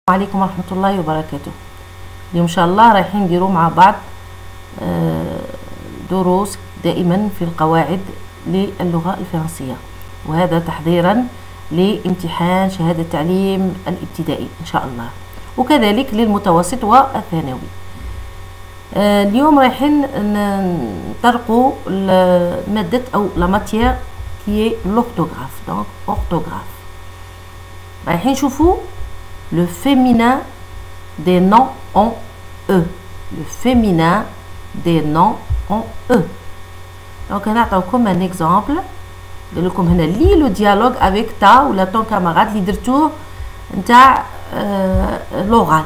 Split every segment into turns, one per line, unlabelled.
عليكم ورحمة الله وبركاته. اليوم إن شاء الله رايحين نديروا مع بعض دروس دائما في القواعد للغة الفرنسية، وهذا تحضيرا لامتحان شهادة التعليم الابتدائي إن شاء الله، وكذلك للمتوسط والثانوي. اليوم رايحين نطرقوا مادة أو لا ماتيير كي لورتوغراف. دونك اورتوغراف رايحين نشوفوا le féminin des noms en E. Le féminin des noms en E. Donc, on a comme un exemple. Comme on a lit le dialogue avec ta ou ton camarade, leader l'oral.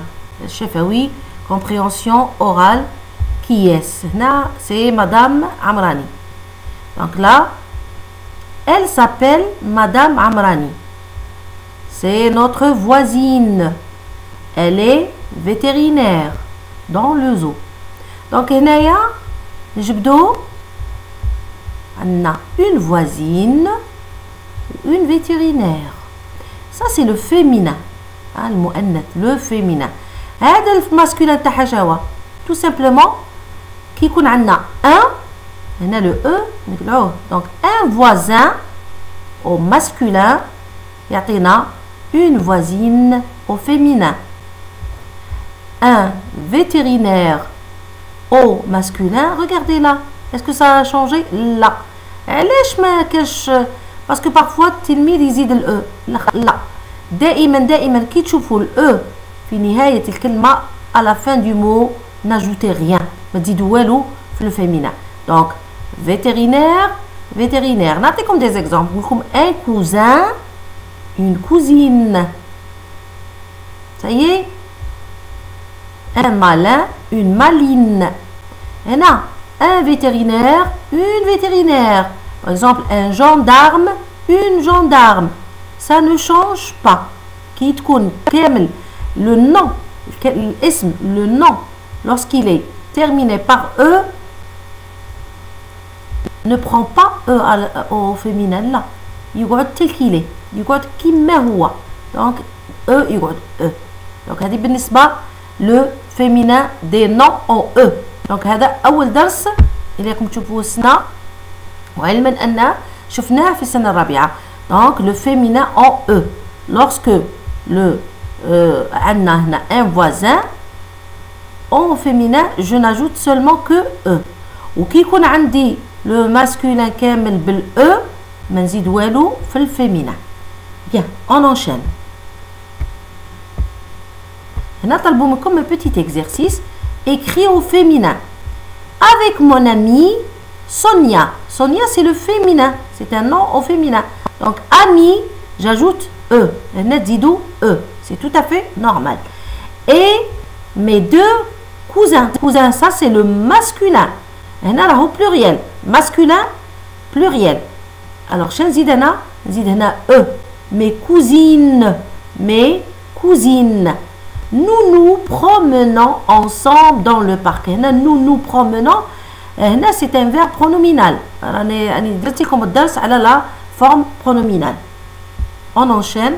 Chef, oui, compréhension orale. Qui est-ce? C'est Madame Amrani. Donc là, elle s'appelle Madame Amrani. C'est notre voisine. Elle est vétérinaire dans le zoo. Donc, on a une voisine, une vétérinaire. Ça, c'est le féminin. Le féminin. Le masculin, tout simplement, qui on a un, on a le E, donc un voisin au masculin, il y a une voisine au féminin. Un vétérinaire au masculin, regardez là. Est-ce que ça a changé? Là. Parce que parfois, tilmid يزيد ال E. لا. دائما كي تشوفوا ال E في نهاية الكلمة à la fin du mot, n'ajoutez rien. ما تزيدوا والو في le féminin. Donc, vétérinaire. Notez comme des exemples. Comme un cousin, une cousine. Ça y est. Un malin, une maline. Et là, un vétérinaire, une vétérinaire. Par exemple, un gendarme, une gendarme. Ça ne change pas. Qui تكون كامل le nom, le nom, lorsqu'il est terminé par E, ne prend pas E au féminin là. Il يقعد tel qu'il est. Il يقعد كما هو. Donc, E يقعد E. Donc, هذه بالنسبة le féminin des noms en E. Donc, هذا أول درس اللي راكم تشوفوه السنة، وعلما أن شفناه في السنة الرابعة. Donc, le féminin en E. Lorsque le عندنا هنا un voisin en féminin, je n'ajoute seulement que E. وكي يكون عندي le masculin كامل بال E ما نزيد والو في الفيمينا. Bien, on enchaîne. هنا طلبوا منكم un petit exercice écrit au féminin. Avec mon amie Sonia. Sonia, c'est le féminin. C'est un nom au féminin. Donc, ami, j'ajoute E. E. C'est tout à fait normal. Et mes deux cousins. Cousin, ça, c'est le masculin. On a au pluriel. Masculin, pluriel. Alors, Zidana E. Mes cousines. Nous nous promenons ensemble dans le parc. Nous nous promenons. C'est un verbe pronominal. comme la forme pronominale. On enchaîne.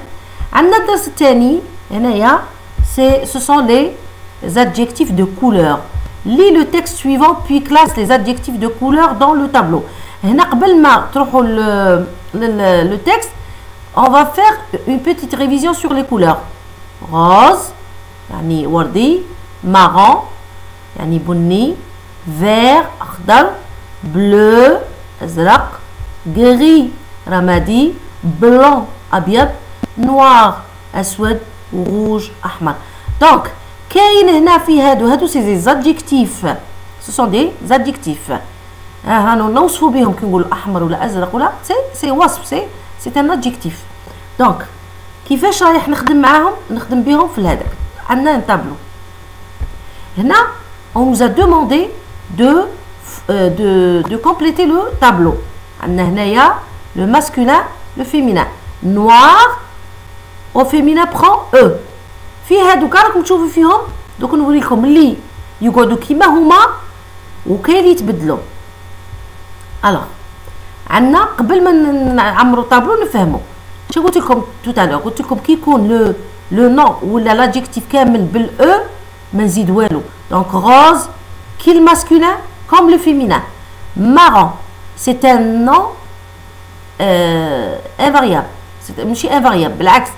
Ce sont les adjectifs de couleur. Lis le texte suivant puis classe les adjectifs de couleur dans le tableau. Le texte, on va faire une petite révision sur les couleurs. Rose, يعني وردي, marron, يعني بني, vert, أخضر, bleu, أزرق, gris, رمادي, blanc, أبيض, noir, أسود, rouge, أحمر. Donc, كاين هنا في هادو c'est des adjectifs. Ce sont des adjectifs. رانا نوصفوا بهم كي نقول أحمر ولا أزرق ولا c'est وصف, c'est un adjectif. Donc, كيفاش رايح نخدم معاهم؟ نخدم بهم في هذاك. عندنا un tableau. هنا on nous a demandé de compléter le tableau. عندنا هنايا le masculin, le féminin. Noir au féminin prend E. في هادوك راكم تشوفوا فيهم دوك نوريكم اللي يقعدوا كيما هما وكاين اللي يتبدلوا. alors عندنا قبل ما نعمروا طابلو نفهموا. Je قلت لكم tout à l'heure, قلت لكم كي يكون le nom ou l'adjectif كامل بالe ما نزيد والو. Donc rose qui le masculin comme le féminin. Marron c'est un nom invariable. ماشي invariable بالعكس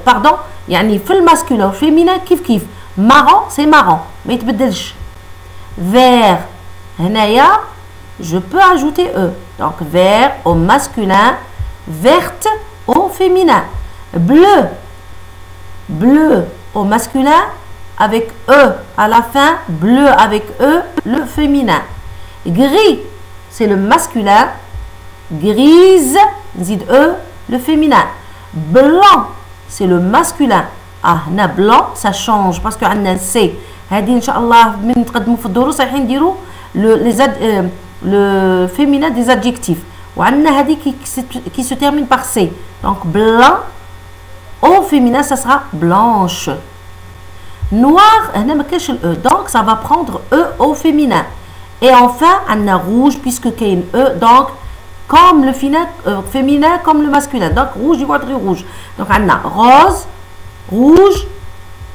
pardon يعني في الماسكولين والفيمينين كيف marron c'est marron ما يتبدلش. Vert هنايا je peux ajouter e. Donc vert au masculin, verte au féminin. Bleu au masculin avec e à la fin, bleu avec e le féminin. Gris c'est le masculin, grise nzid e le féminin. Blanc c'est le masculin. هنا blanc ça change parce que عندنا سي هذه ان شاء الله من نتقدموا في الدروس رايحين نديروا le féminin des adjectifs. وعندنا هذه qui se termine par c. Donc blanc au féminin ça sera blanche. Noir هنا ما كاينش e donc ça va prendre e au féminin. Et enfin عندنا rouge puisque كاين e donc comme le féminin comme le masculin. Donc rouge يقعد غير rouge. Donc عندنا rose, rouge,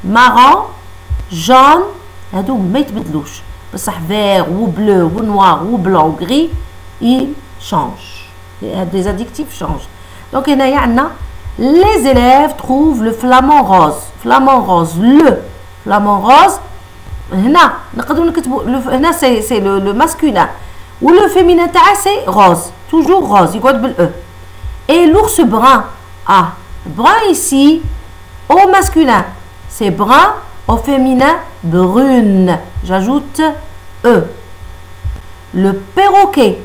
marron, jaune هادو ما يتبدلوش بصح vert ou bleu ou noir ou blanc ou gris ils changent. Les adjectifs changent. Donc هنايا عندنا les élèves trouvent le flamant rose. Flamant rose le flamant rose هنا نقدروا نكتبوا هنا c'est le masculin ou le féminin تاعها c'est rose toujours rose يقعد بال e. Et l'ours brun brun ici au masculin c'est brun, au féminin brune j'ajoute e. Le perroquet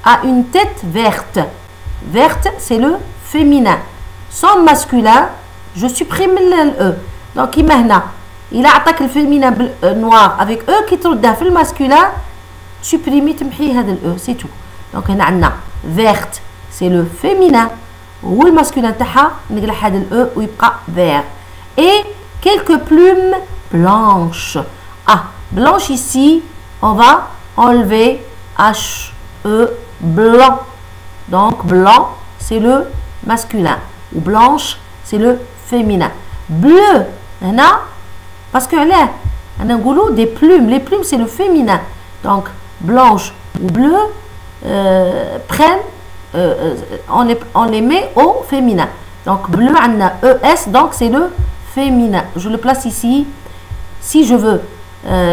a une tête verte. Verte c'est le féminin. Son masculin je supprime le e. Donc هنا il a attaqué le féminin noir avec e qui تردها في الماسculin supprimer تمحي هذا ال e c'est tout. Donc هنا عندنا verte c'est le féminin والmasculin تاعها نقلع هذا ال e ويبقى vert. Et quelques plumes blanches. Blanche ici on va enlever h e blanc. Donc blanc c'est le masculin ou blanche c'est le féminin. Bleu هنا parce que là on a des plumes. Les plumes c'est le féminin. Donc blanche ou bleu prennent on les met au féminin. Donc bleu on a es donc c'est le féminin. Je le place ici. Si je veux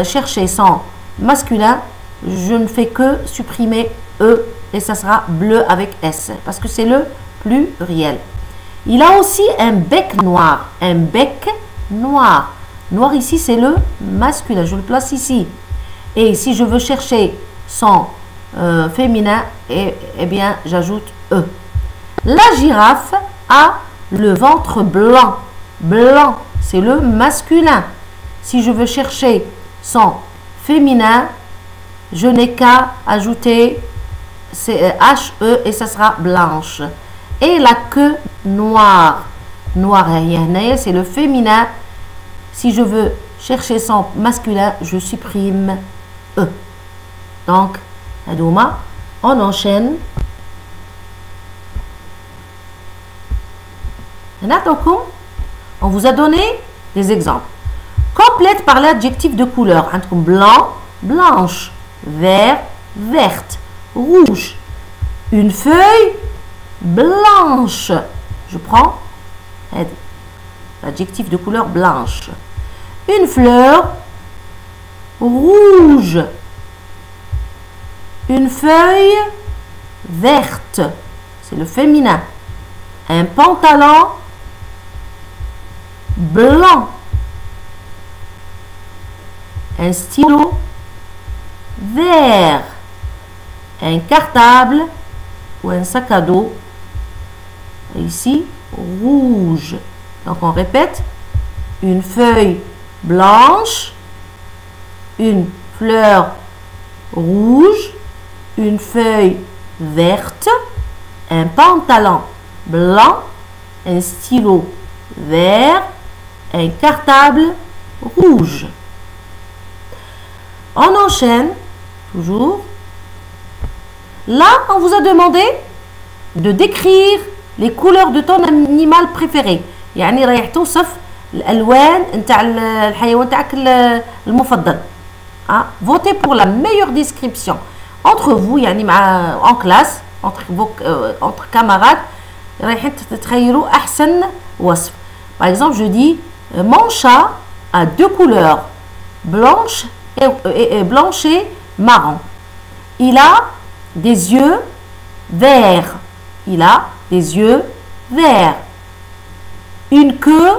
chercher son masculin je ne fais que supprimer e et ça sera bleu avec s parce que c'est le pluriel. Il a aussi un bec noir. Un bec noir. Noir ici c'est le masculin. Je le place ici. Et si je veux chercher son féminin eh bien j'ajoute e. La girafe a le ventre blanc. Blanc c'est le masculin. Si je veux chercher son féminin je n'ai qu'à ajouter he et ça sera blanche. Et la queue noire. Noir c'est le féminin. Si je veux chercher son masculin je supprime e. Donc on enchaîne. On vous a donné des exemples. Complète par l'adjectif de couleur. Blanc, blanche, vert, verte, rouge. Une feuille blanche. Je prends l'adjectif de couleur blanche. Une fleur rouge. Une feuille verte. C'est le féminin. Un pantalon blanc. Un stylo vert. Un cartable ou un sac à dos ici rouge. Donc on répète: une feuille blanche, une fleur rouge, une feuille verte, un pantalon blanc, un stylo vert, un cartable rouge. On enchaîne toujours. Là, on vous a demandé de décrire les couleurs de ton animal préféré. يعني رايح توصف الالوان نتاع الحيوان تاعك المفضل. votez pour la meilleure description entre vous يعني مع en classe entre camarades رايحين تتخيلوا احسن وصف. par exemple je dis mon chat a deux couleurs blanche et marron. il a des yeux verts. il a des yeux verts. une queue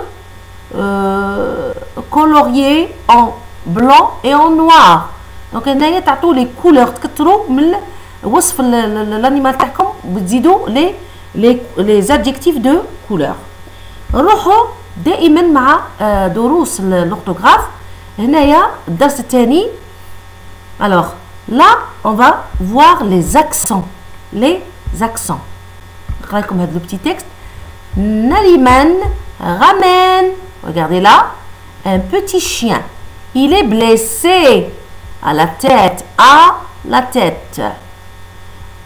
coloriée en blanc et en noir. donc هنايا تعطوا لي كولور تكثروا من وصف الانيمال تاعكم بتزيدوا les adjectifs de couleur. نروحوا دائما مع دروس الاورثوغراف. هنايا الدرس الثاني. alors là on va voir les accents. نقرا لكم هذا le petit texte. Naliman ramène, regardez là, un petit chien. il est blessé à la tête.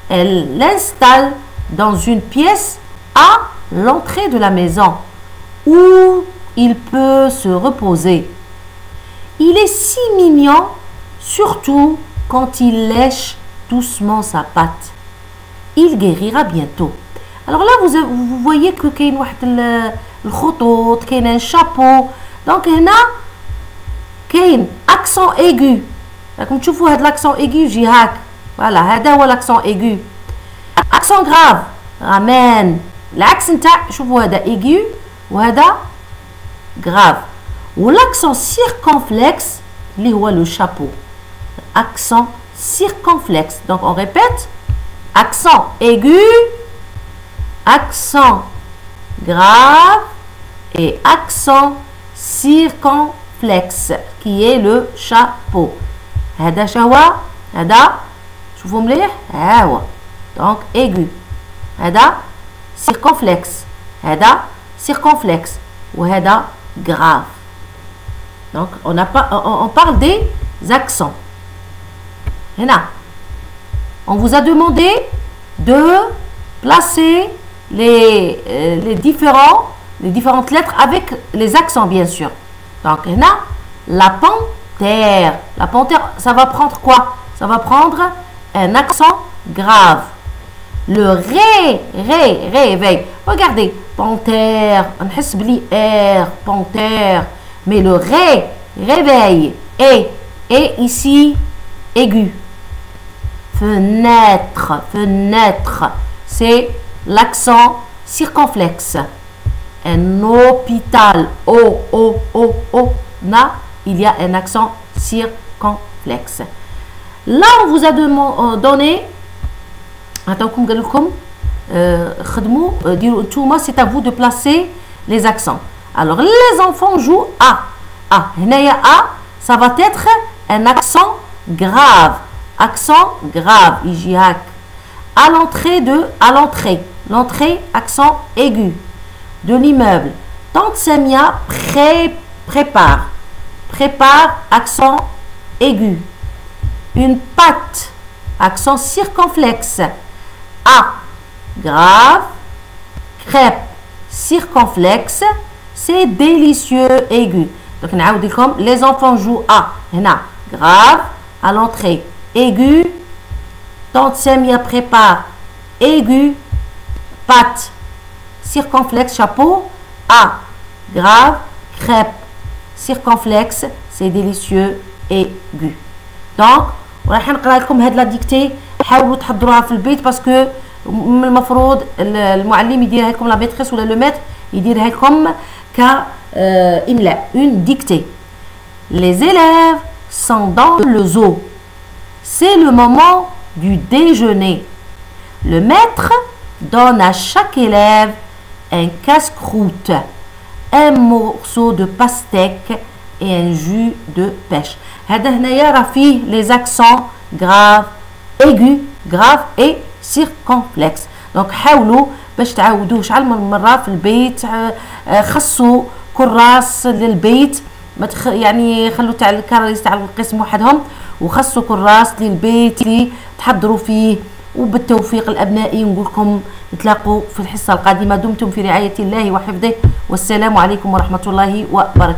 elle l'installe dans une pièce à l'entrée de la maison où il peut se reposer. il est si mignon, surtout quand il lèche doucement sa patte. il guérira bientôt. alors là vous voyez que كاين واحد الخطوط, كاين un chapeau. donc هنا كاين accent aigu. راكم تشوفوا هذا l'accent aigu يجي هاك. voilà هذا هو l'accent aigu. accent grave ramène. العكس نتاع شوفوا هذا aigu وهذا grave. والاكسون circonflexe اللي هو le chapeau. accent circonflexe. donc on répète. accent aigu, accent grave et accent circonflexe qui est le chapeau. هذا شهوة. هذا شوفوا مليح. ها هو donc aigu. هذا circonflexe. هذا circonflexe وهذا grave. donc on parle des accents. هنا on vous a demandé de placer les différentes lettres avec les accents bien sûr. donc هنا la panthère. la panthère ça va prendre quoi? ça va prendre un accent grave. le réveil. regardez panthère نحس بلي r panthère mais le réveil est ici aigu. fenêtre c'est l'accent circonflexe. un hôpital il y a un accent circonflexe. là on vous a donné عطاوكم قال لكم خدموا ديروا نتوما c'est à vous de placer les accents. alors les enfants jouent a هنايا a ça va être un accent grave. accent grave يجي هاك. à l'entrée accent aigu de l'immeuble. tante Samia prépare accent aigu. une pâte accent circonflexe. a grave. crêpe circonflexe c'est délicieux aigu. donc نعاود لكم les enfants jouent a هنا grave à l'entrée aigu. tante Samia prépare aigu. pâte circonflexe chapeau. a grave. crêpe circonflexe c'est délicieux aigu. donc راح نقرا لكم هاد لا ديكتي. حاولوا تحضروها في البيت باسكو المفروض المعلم يديرها لكم لا ميتريس ولا لو ماتر يديرها لكم ك املاء. une dictée. les élèves sont dans le zoo. c'est le moment du déjeuner. le maître donne à chaque élève un casse-croûte, un morceau de pastèque et un jus de pêche. هذا هنايا راه فيه les accents grave, aigu, grave et circonflexe. donc حاولوا باش تعاودوه شحال من مره في البيت. خصوا كراس للبيت يعني خلوا تاع الكراريس تاع القسم وحدهم وخصوا كراس للبيت اللي تحضروا فيه وبالتوفيق الأبنائي، نقول لكم نتلاقوا في الحصة القادمة. دمتم في رعاية الله وحفظه، والسلام عليكم ورحمة الله وبركاته.